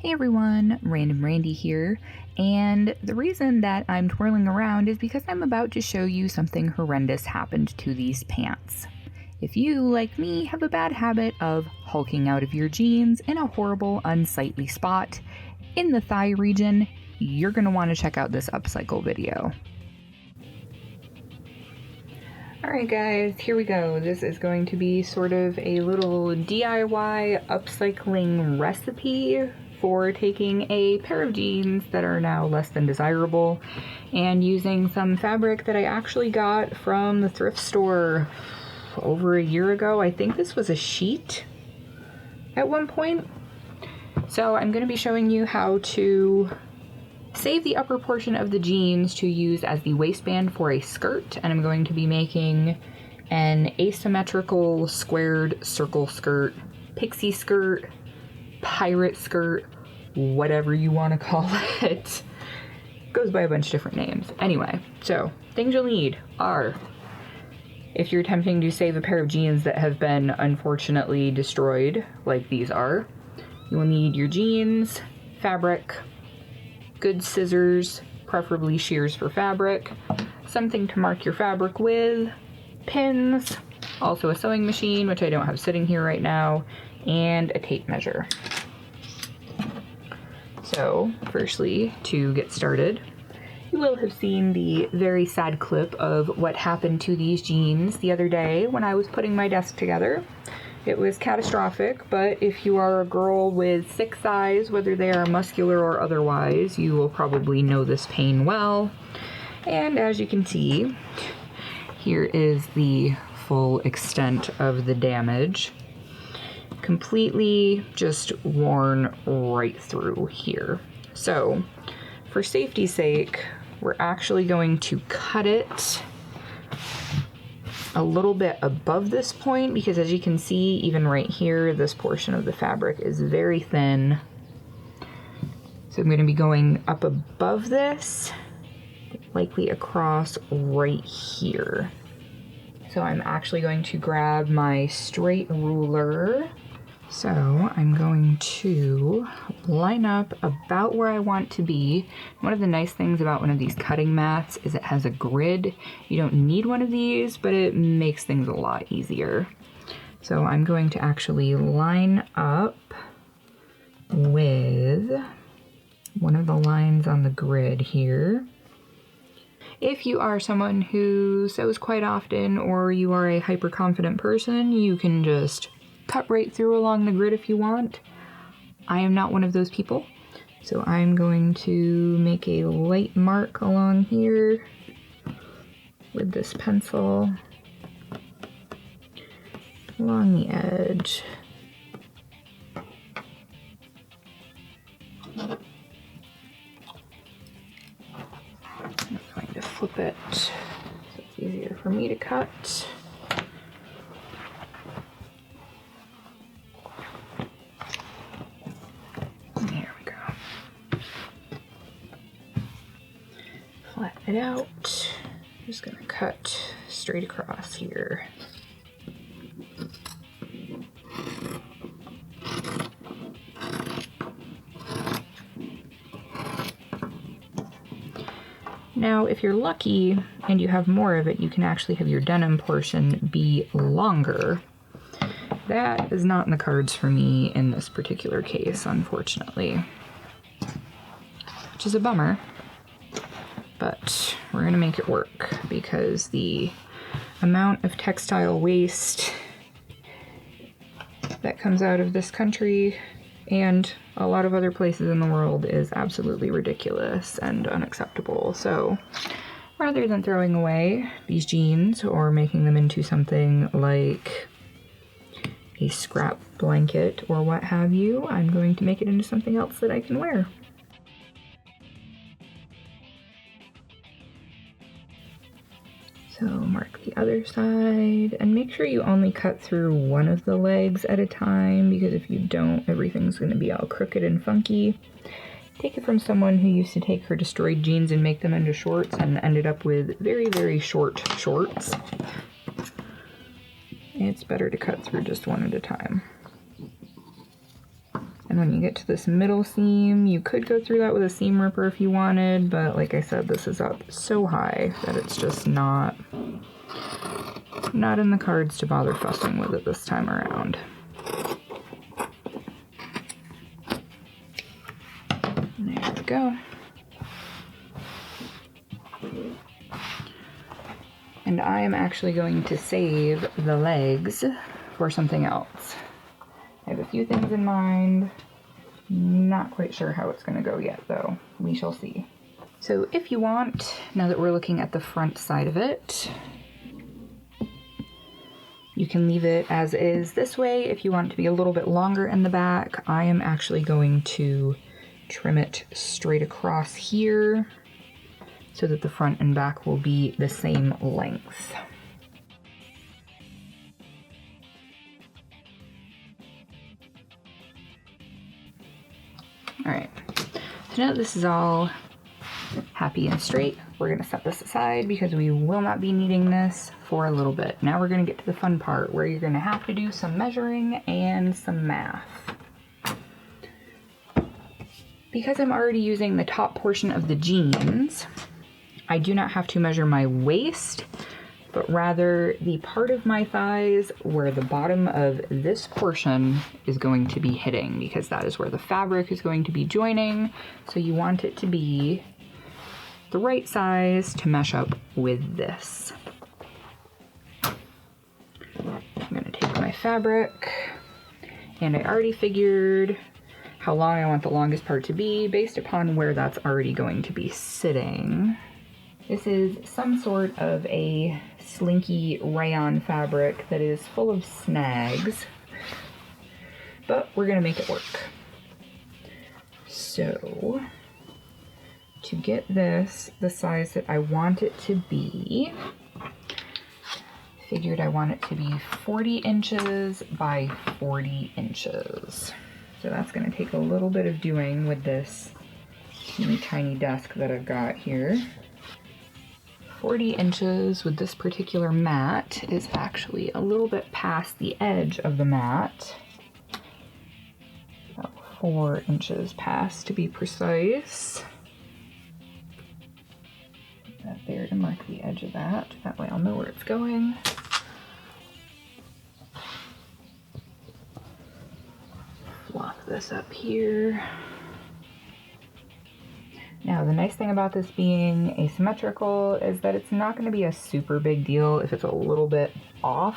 Hey everyone, Random Randy here, and the reason that I'm twirling around is because I'm about to show you something horrendous happened to these pants. If you, like me, have a bad habit of hulking out of your jeans in a horrible, unsightly spot in the thigh region, you're going to want to check out this upcycle video. Alright guys, here we go. This is going to be sort of a little DIY upcycling recipe for taking a pair of jeans that are now less than desirable and using some fabric that I actually got from the thrift store over a year ago. I think this was a sheet at one point. So I'm going to be showing you how to save the upper portion of the jeans to use as the waistband for a skirt, and I'm going to be making an asymmetrical squared circle skirt, pixie skirt, pirate skirt, whatever you want to call it. Goes by a bunch of different names. Anyway, so things you'll need are, if you're attempting to save a pair of jeans that have been unfortunately destroyed, like these are, you will need your jeans, fabric, good scissors, preferably shears for fabric, something to mark your fabric with, pins, also a sewing machine, which I don't have sitting here right now, and a tape measure. So, firstly, to get started, you will have seen the very sad clip of what happened to these jeans the other day when I was putting my desk together. It was catastrophic, but if you are a girl with thick thighs, whether they are muscular or otherwise, you will probably know this pain well. And as you can see, here is the full extent of the damage. Completely just worn right through here. So, for safety's sake, we're actually going to cut it a little bit above this point, because as you can see, even right here, this portion of the fabric is very thin. So I'm going to be going up above this, likely across right here. So I'm actually going to grab my straight ruler. So I'm going to line up about where I want to be. One of the nice things about one of these cutting mats is it has a grid. You don't need one of these, but it makes things a lot easier. So I'm going to actually line up with one of the lines on the grid here. If you are someone who sews quite often, or you are a hyper confident person, you can just cut right through along the grid if you want. I am not one of those people, so I'm going to make a light mark along here with this pencil along the edge. I'm going to flip it so it's easier for me to cut. Flatten it out. I'm just gonna cut straight across here. Now, if you're lucky and you have more of it, you can actually have your denim portion be longer. That is not in the cards for me in this particular case, unfortunately, which is a bummer. But we're gonna make it work because the amount of textile waste that comes out of this country and a lot of other places in the world is absolutely ridiculous and unacceptable. So rather than throwing away these jeans or making them into something like a scrap blanket or what have you, I'm going to make it into something else that I can wear. So mark the other side, and make sure you only cut through one of the legs at a time, because if you don't, everything's going to be all crooked and funky. Take it from someone who used to take her destroyed jeans and make them into shorts and ended up with very, very short shorts. It's better to cut through just one at a time. And then when you get to this middle seam, you could go through that with a seam ripper if you wanted, but like I said, this is up so high that it's just not in the cards to bother fussing with it this time around. There we go. And I am actually going to save the legs for something else. I have a few things in mind. Not quite sure how it's going to go yet, though. We shall see. So if you want, now that we're looking at the front side of it, you can leave it as is this way. If you want it to be a little bit longer in the back, I am actually going to trim it straight across here so that the front and back will be the same length. All right, so now that this is all happy and straight, we're gonna set this aside because we will not be needing this for a little bit. Now we're gonna get to the fun part where you're gonna have to do some measuring and some math. Because I'm already using the top portion of the jeans, I do not have to measure my waist, but rather the part of my thighs where the bottom of this portion is going to be hitting, because that is where the fabric is going to be joining. So you want it to be the right size to mesh up with this. I'm gonna take my fabric, and I already figured how long I want the longest part to be based upon where that's already going to be sitting. This is some sort of a slinky rayon fabric that is full of snags, but we're gonna make it work. So, to get this the size that I want it to be, figured I want it to be 40 inches by 40 inches. So that's gonna take a little bit of doing with this teeny tiny desk that I've got here. 40 inches with this particular mat is actually a little bit past the edge of the mat. About 4 inches past, to be precise. Put that there to mark the edge of that. That way I'll know where it's going. Flop this up here. Now, the nice thing about this being asymmetrical is that it's not going to be a super big deal if it's a little bit off,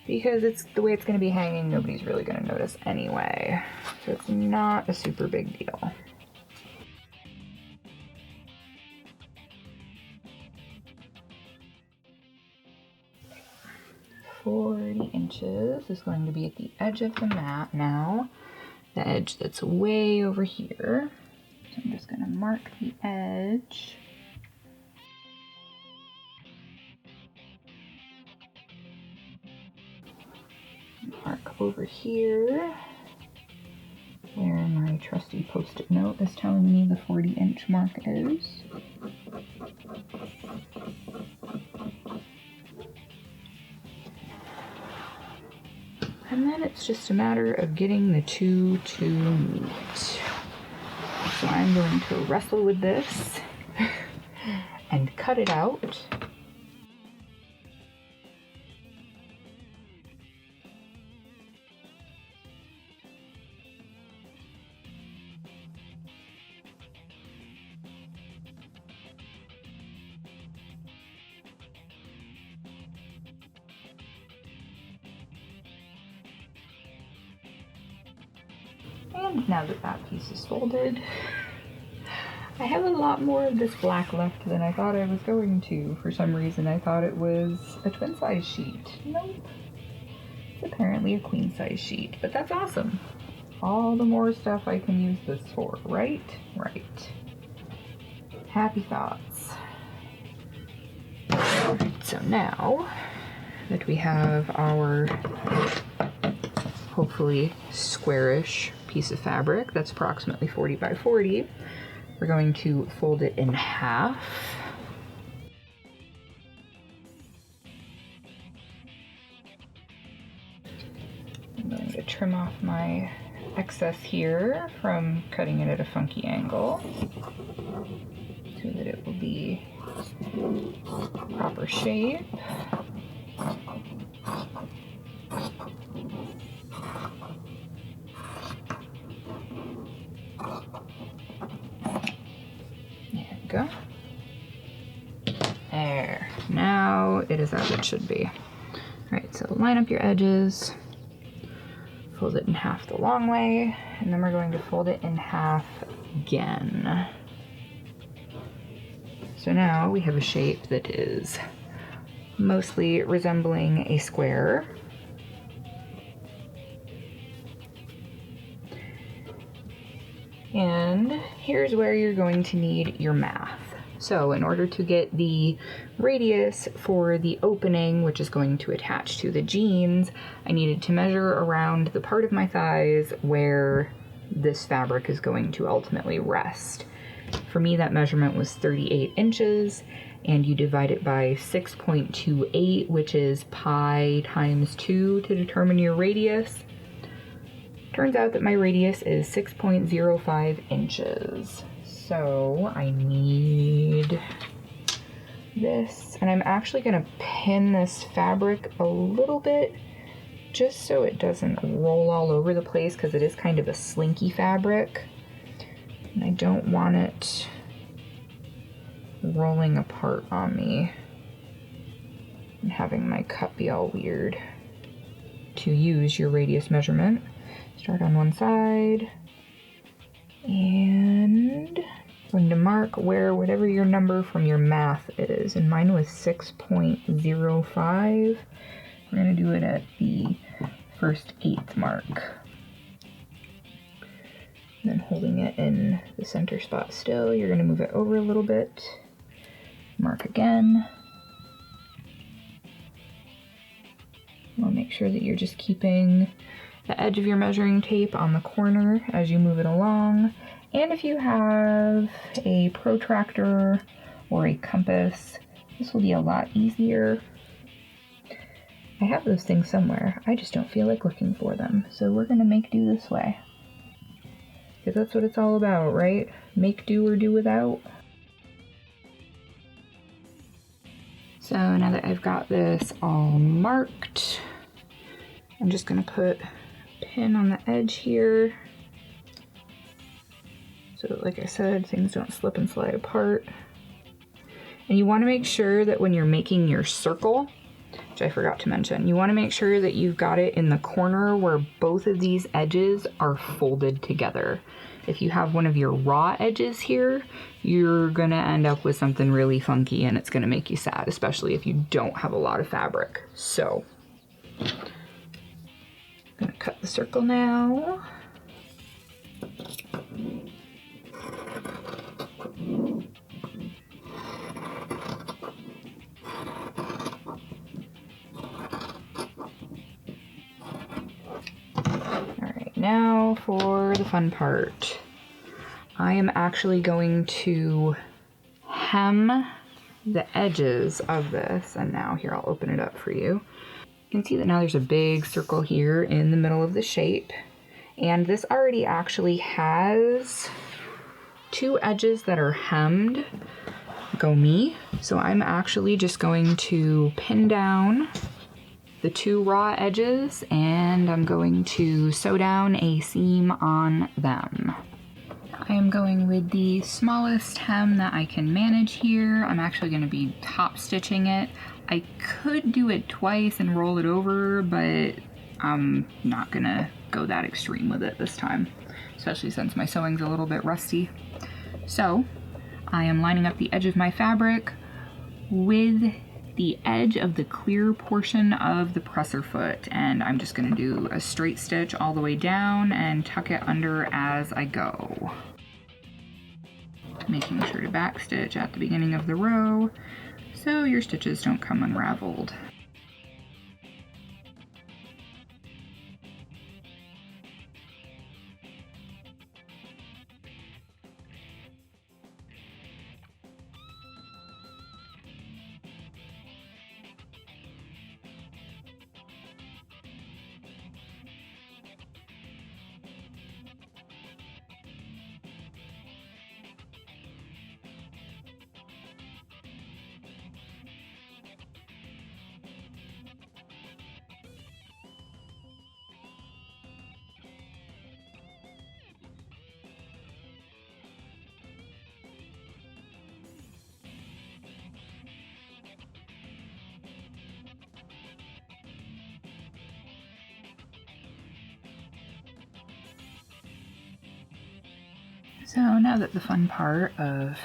because it's the way it's going to be hanging, nobody's really going to notice anyway. So it's not a super big deal. "40 inches is going to be at the edge of the mat now. The edge that's way over here. So I'm just going to mark the edge. Mark over here where my trusty post-it note is telling me the 40-inch mark is. And then it's just a matter of getting the two to meet. So I'm going to wrestle with this and cut it out. And now that that piece is folded, I have a lot more of this black left than I thought I was going to. For some reason I thought it was a twin size sheet. Nope. It's apparently a queen size sheet, but that's awesome. All the more stuff I can use this for, right? Right. Happy thoughts. Alright, so now that we have our hopefully squarish piece of fabric that's approximately 40 by 40, we're going to fold it in half. I'm going to trim trim off my excess here from cutting it at a funky angle so that it will be proper shape. There we go. There. Now it is as it should be. Alright, so line up your edges, fold it in half the long way, and then we're going to fold it in half again. So now we have a shape that is mostly resembling a square. And here's where you're going to need your math. So in order to get the radius for the opening, which is going to attach to the jeans, I needed to measure around the part of my thighs where this fabric is going to ultimately rest. For me, that measurement was 38 inches, and you divide it by 6.28, which is pi times 2 to determine your radius. Turns out that my radius is 6.05 inches. So I need this, and I'm actually going to pin this fabric a little bit just so it doesn't roll all over the place, because it is kind of a slinky fabric, and I don't want it rolling apart on me and having my cut be all weird. To use your radius measurement, start on one side, and I'm going to mark where whatever your number from your math is, and mine was 6.05. We're going to do it at the first eighth mark. And then holding it in the center spot still, you're going to move it over a little bit, mark again. We'll make sure that you're just keeping the edge of your measuring tape on the corner as you move it along. And if you have a protractor or a compass, this will be a lot easier. I have those things somewhere, I just don't feel like looking for them. So we're gonna make do this way. Because that's what it's all about, right? Make do or do without. So now that I've got this all marked, I'm just gonna put pin on the edge here so that, like I said, things don't slip and slide apart. And you want to make sure that when you're making your circle, which I forgot to mention, you want to make sure that you've got it in the corner where both of these edges are folded together. If you have one of your raw edges here, you're gonna end up with something really funky and it's gonna make you sad, especially if you don't have a lot of fabric. So I'm gonna cut the circle now. Alright, now for the fun part. I am actually going to hem the edges of this, and now here, I'll open it up for you. You can see that now there's a big circle here in the middle of the shape, and this already actually has two edges that are hemmed. Go me. So I'm actually just going to pin down the two raw edges, and I'm going to sew down a seam on them. I am going with the smallest hem that I can manage here. I'm actually going to be top stitching it. I could do it twice and roll it over, but I'm not gonna go that extreme with it this time, especially since my sewing's a little bit rusty. So I am lining up the edge of my fabric with the edge of the clear portion of the presser foot, and I'm just gonna do a straight stitch all the way down and tuck it under as I go. Making sure to back stitch at the beginning of the row so your stitches don't come unraveled. So now that the fun part of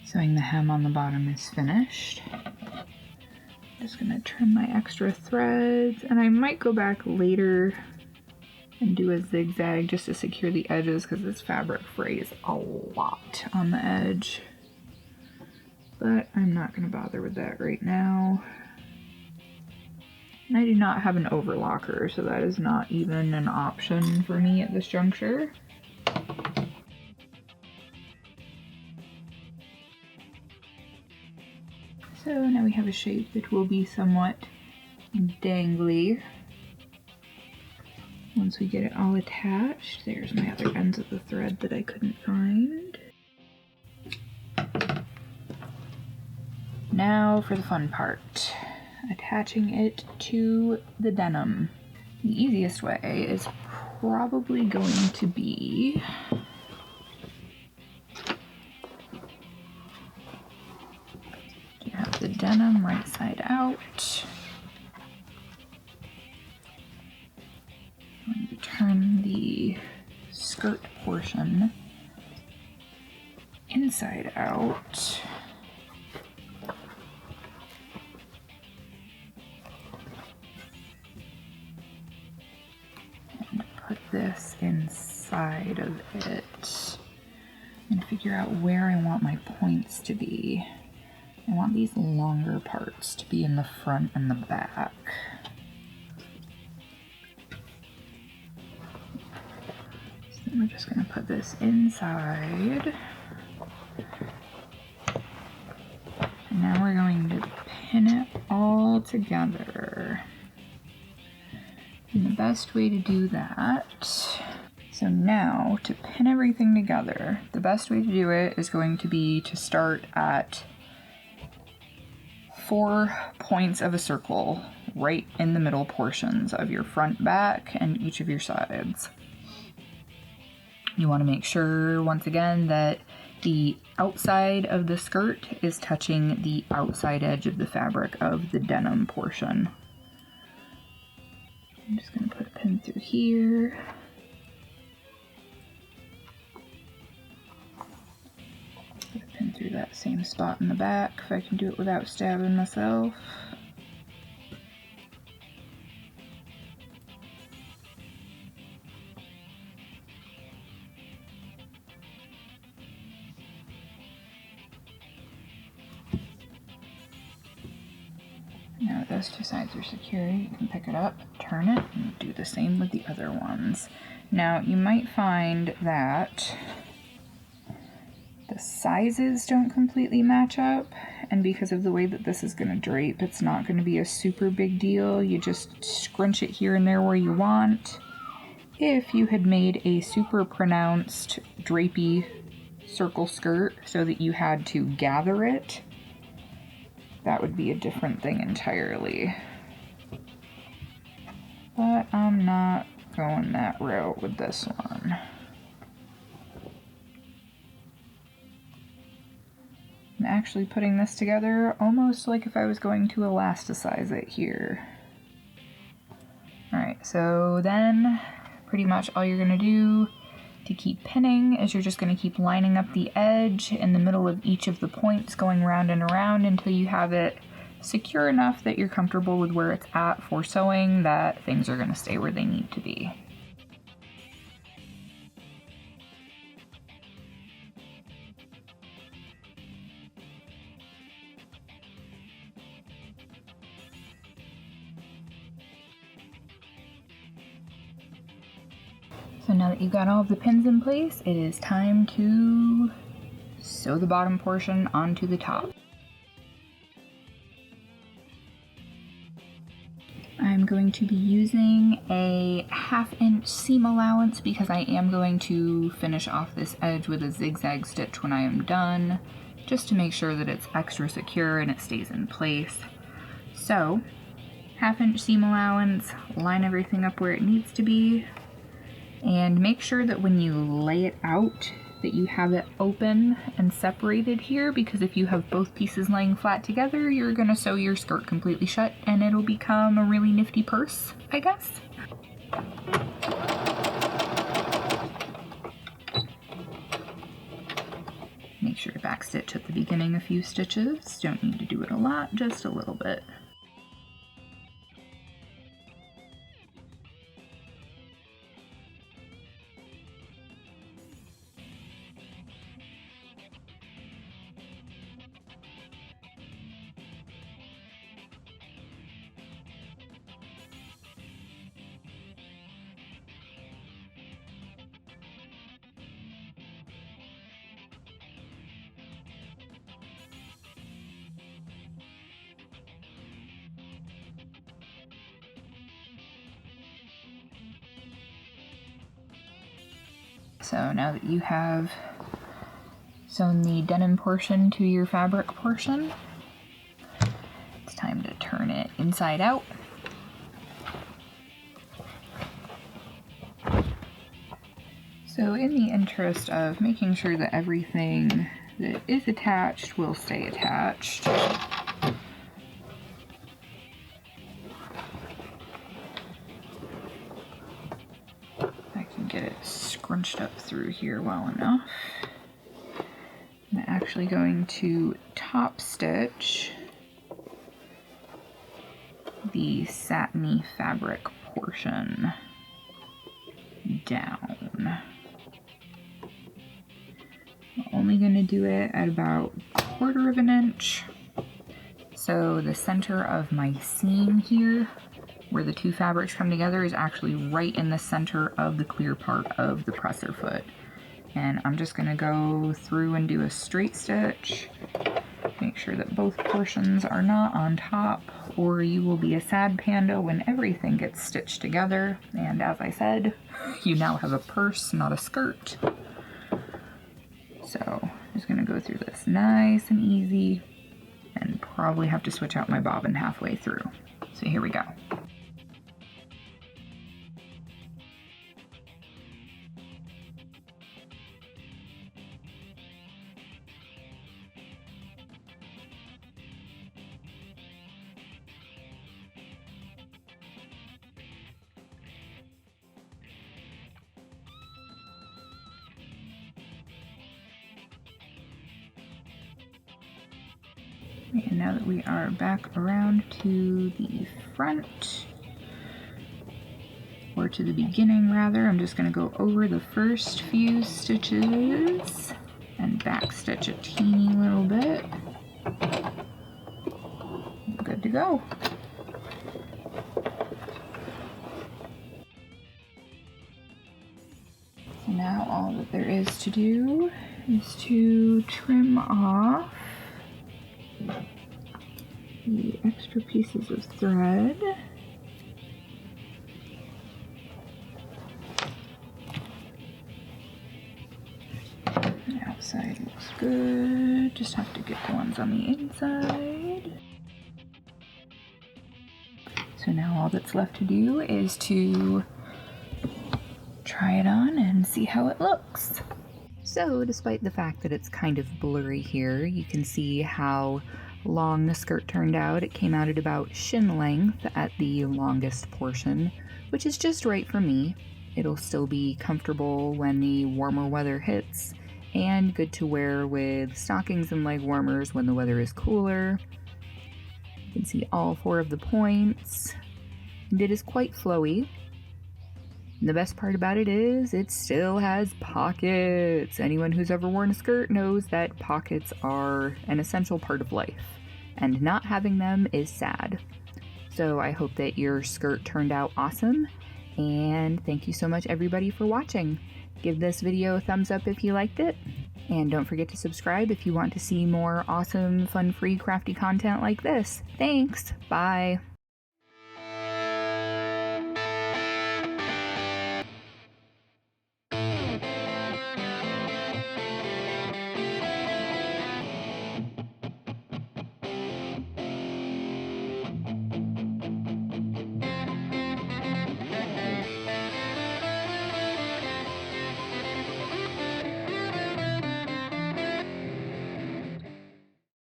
sewing the hem on the bottom is finished, I'm just going to trim my extra threads, and I might go back later and do a zigzag just to secure the edges because this fabric frays a lot on the edge. But I'm not going to bother with that right now. And I do not have an overlocker, so that is not even an option for me at this juncture. So now we have a shape that will be somewhat dangly once we get it all attached. There's my other ends of the thread that I couldn't find. Now for the fun part, attaching it to the denim. The easiest way is probably going to be to have the denim right side out. I'm going to turn the skirt portion inside out. This inside of it and figure out where I want my points to be. I want these longer parts to be in the front and the back. So we're just going to put this inside. And now we're going to pin it all together. And the best way to do that, so now to pin everything together, the best way to do it is going to be to start at 4 points of a circle right in the middle portions of your front, back, and each of your sides. You want to make sure, once again, that the outside of the skirt is touching the outside edge of the fabric of the denim portion. I'm just going to put a pin through here. Put a pin through that same spot in the back if I can do it without stabbing myself. Now that those 2 sides are secure, you can pick it up, turn it, and do the same with the other ones. Now you might find that the sizes don't completely match up, and because of the way that this is going to drape, it's not going to be a super big deal. You just scrunch it here and there where you want. If you had made a super pronounced drapey circle skirt so that you had to gather it, that would be a different thing entirely. But I'm not going that route with this one. I'm actually putting this together almost like if I was going to elasticize it here. Alright, so then pretty much all you're going to do to keep pinning is you're just going to keep lining up the edge in the middle of each of the points, going round and around until you have it secure enough that you're comfortable with where it's at for sewing, that things are going to stay where they need to be. So now that you've got all of the pins in place, it is time to sew the bottom portion onto the top. I'm going to be using a 1/2 inch seam allowance because I am going to finish off this edge with a zigzag stitch when I am done, just to make sure that it's extra secure and it stays in place. So, 1/2 inch seam allowance, line everything up where it needs to be, and make sure that when you lay it out that you have it open and separated here, because if you have both pieces laying flat together, you're gonna sew your skirt completely shut and it'll become a really nifty purse, I guess. sure to backstitch at the beginning a few stitches. Don't need to do it a lot, just a little bit. So now that you have sewn the denim portion to your fabric portion, it's time to turn it inside out. So in the interest of making sure that everything that is attached will stay attached, get it scrunched up through here well enough. I'm actually going to top stitch the satiny fabric portion down. I'm only going to do it at about 1/4 of an inch. So the center of my seam here, where the two fabrics come together, is actually right in the center of the clear part of the presser foot. And I'm just going to go through and do a straight stitch. Make sure that both portions are not on top, or you will be a sad panda when everything gets stitched together. And as I said, you now have a purse, not a skirt. So I'm just going to go through this nice and easy, and probably have to switch out my bobbin halfway through. So here we go. And now that we are back around to the front, or to the beginning rather, I'm just going to go over the first few stitches and back stitch a teeny little bit. Good to go. So now all that there is to do is to trim off the extra pieces of thread. The outside looks good, just have to get the ones on the inside. So now all that's left to do is to try it on and see how it looks. So despite the fact that it's kind of blurry here, you can see how long the skirt turned out. It came out at about shin length at the longest portion, which is just right for me. It'll still be comfortable when the warmer weather hits, and good to wear with stockings and leg warmers when the weather is cooler. You can see all 4 of the points, and it is quite flowy. And the best part about it is it still has pockets. Anyone who's ever worn a skirt knows that pockets are an essential part of life, and not having them is sad. So I hope that your skirt turned out awesome, and thank you so much everybody for watching. Give this video a thumbs up if you liked it, and don't forget to subscribe if you want to see more awesome, fun, free, crafty content like this. Thanks! Bye!